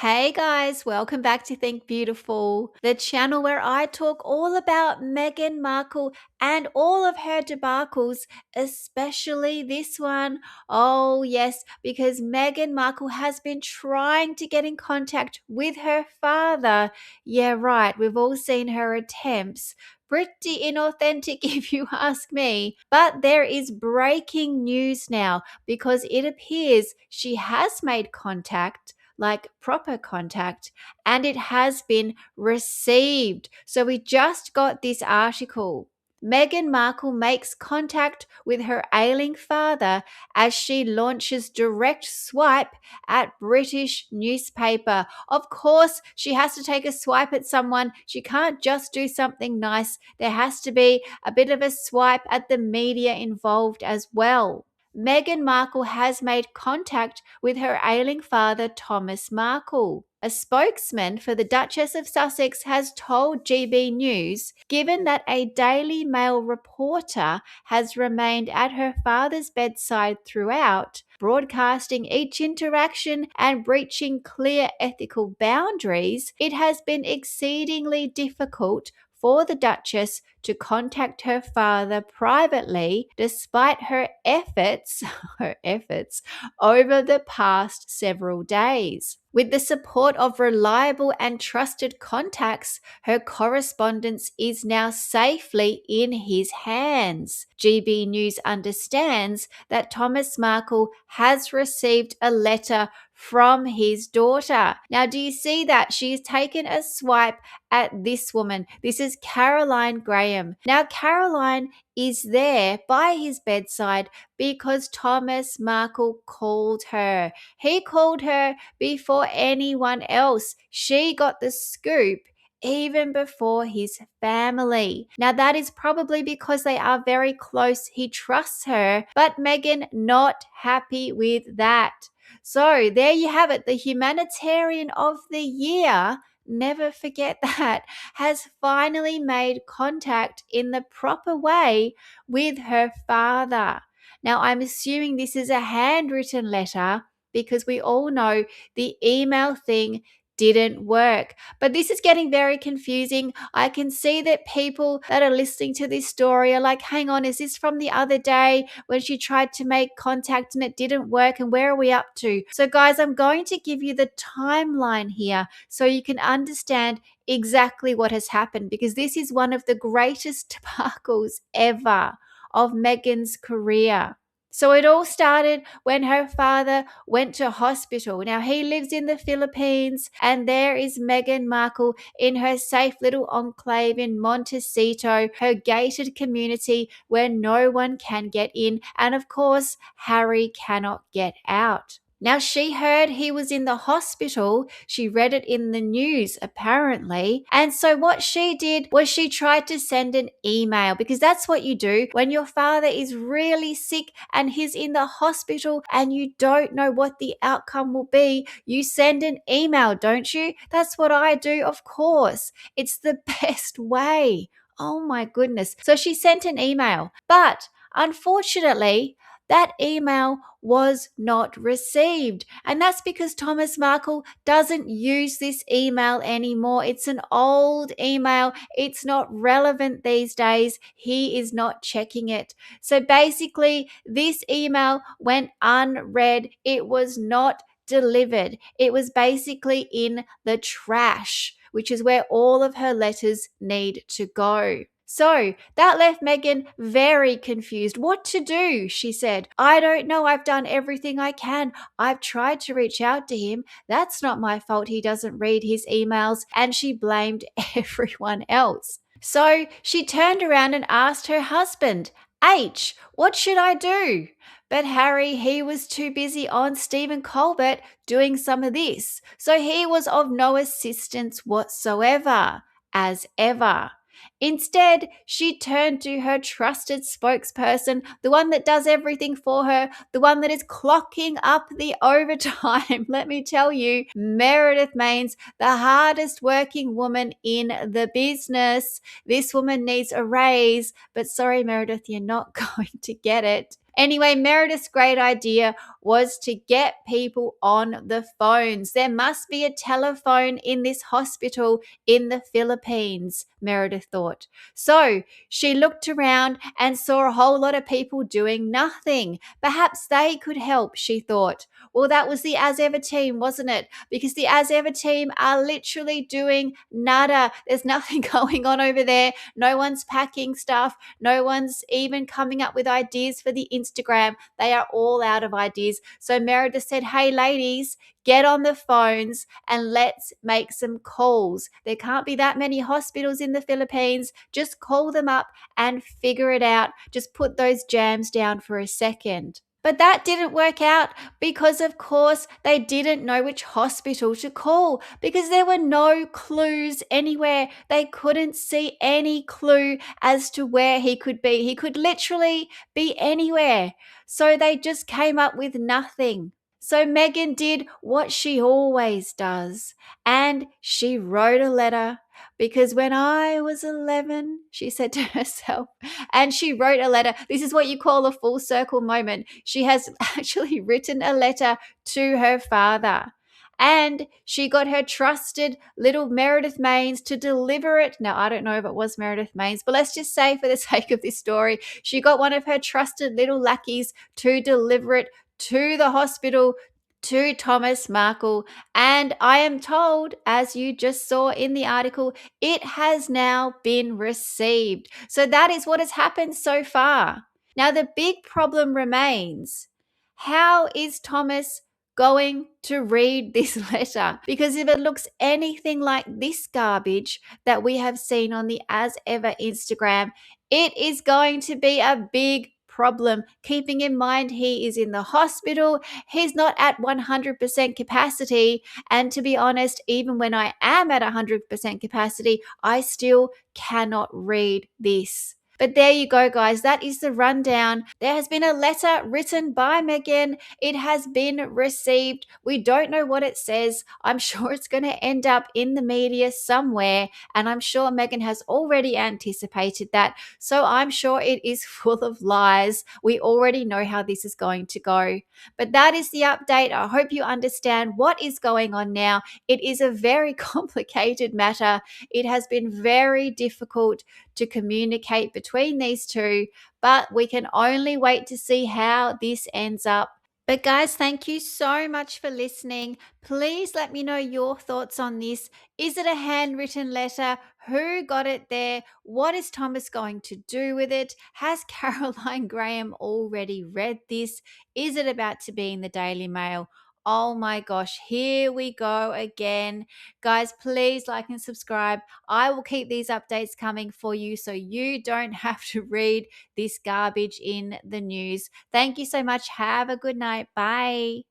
Hey guys, welcome back to Think Beautiful, the channel where I talk all about Meghan Markle and all of her debacles, especially this one. Oh, yes, because Meghan Markle has been trying to get in contact with her father. Yeah, right, we've all seen her attempts. Pretty inauthentic, if you ask me. But there is breaking news now because it appears she has made contact, like proper contact, and it has been received. So we just got this article. Meghan Markle makes contact with her ailing father as she launches direct swipe at British newspaper. Of course, she has to take a swipe at someone. She can't just do something nice. There has to be a bit of a swipe at the media involved as well. Meghan Markle has made contact with her ailing father, Thomas Markle. A spokesman for the Duchess of Sussex has told GB News, given that a Daily Mail reporter has remained at her father's bedside throughout, broadcasting each interaction and breaching clear ethical boundaries, it has been exceedingly difficult for the Duchess to contact her father privately despite her efforts over the past several days. With the support of reliable and trusted contacts, her correspondence is now safely in his hands. GB News understands that Thomas Markle has received a letter from his daughter. Now, do you see that? She's taken a swipe at this woman. This is Caroline Graham. Now, Caroline is there by his bedside because Thomas Markle called her. He called her before anyone else. She got the scoop even before his family. Now, that is probably because they are very close. He trusts her, but Meghan not happy with that. So there you have it. The humanitarian of the year, never forget that, has finally made contact in the proper way with her father. Now, I'm assuming this is a handwritten letter because we all know the email thing didn't work. But this is getting very confusing. I can see that people that are listening to this story are like, hang on, is this from the other day when she tried to make contact and it didn't work? And where are we up to? So, guys, I'm going to give you the timeline here so you can understand exactly what has happened, because this is one of the greatest debacles ever of Meghan's career. So it all started when her father went to hospital. Now, he lives in the Philippines, and there is Meghan Markle in her safe little enclave in Montecito, her gated community where no one can get in. And of course, Harry cannot get out. Now, she heard he was in the hospital. She read it in the news, apparently. And so what she did was she tried to send an email, because that's what you do when your father is really sick and he's in the hospital and you don't know what the outcome will be. You send an email, don't you? That's what I do, of course. It's the best way. Oh my goodness. So she sent an email, but unfortunately, that email was not received. And that's because Thomas Markle doesn't use this email anymore. It's an old email. It's not relevant these days. He is not checking it. So basically, this email went unread. It was not delivered. It was basically in the trash, which is where all of her letters need to go. So that left Meghan very confused. What to do? She said, I don't know. I've done everything I can. I've tried to reach out to him. That's not my fault. He doesn't read his emails. And she blamed everyone else. So she turned around and asked her husband, H, what should I do? But Harry, he was too busy on Stephen Colbert doing some of this. So he was of no assistance whatsoever, as ever. Instead, she turned to her trusted spokesperson, the one that does everything for her, the one that is clocking up the overtime. Let me tell you, Meredith Maines, the hardest working woman in the business. This woman needs a raise, but sorry, Meredith, you're not going to get it. Anyway, Meredith's great idea was to get people on the phones. There must be a telephone in this hospital in the Philippines, Meredith thought. So she looked around and saw a whole lot of people doing nothing. Perhaps they could help, she thought. Well, that was the As Ever team, wasn't it? Because the As Ever team are literally doing nada. There's nothing going on over there. No one's packing stuff. No one's even coming up with ideas for the Instagram. They are all out of ideas. So Meredith said, hey, ladies, get on the phones and let's make some calls. There can't be that many hospitals in the Philippines. Just call them up and figure it out. Just put those jams down for a second. But that didn't work out because, of course, they didn't know which hospital to call because there were no clues anywhere. They couldn't see any clue as to where he could be. He could literally be anywhere. So they just came up with nothing. So Meghan did what she always does, and she wrote a letter because when I was 11, she said to herself, and she wrote a letter. This is what you call a full circle moment. She has actually written a letter to her father. And she got her trusted little Meredith Maines to deliver it. Now, I don't know if it was Meredith Maines, but let's just say for the sake of this story, she got one of her trusted little lackeys to deliver it to the hospital to Thomas Markle. And I am told, as you just saw in the article, it has now been received. So that is what has happened so far. Now, the big problem remains. How is Thomas going to read this letter? Because if it looks anything like this garbage that we have seen on the As Ever Instagram, it is going to be a big problem. Keeping in mind he is in the hospital, he's not at 100% capacity. And to be honest, even when I am at 100% capacity, I still cannot read this. But there you go, guys. That is the rundown. There has been a letter written by Meghan. It has been received. We don't know what it says. I'm sure it's going to end up in the media somewhere. And I'm sure Meghan has already anticipated that. So I'm sure it is full of lies. We already know how this is going to go. But that is the update. I hope you understand what is going on now. It is a very complicated matter. It has been very difficult to communicate between these two, but we can only wait to see how this ends up. But guys, thank you so much for listening. Please let me know your thoughts on this. Is it a handwritten letter? Who got it there? What is Thomas going to do with it? Has Caroline Graham already read this? Is it about to be in the Daily Mail? Oh my gosh, here we go again. Guys, please like and subscribe. I will keep these updates coming for you so you don't have to read this garbage in the news. Thank you so much. Have a good night. Bye.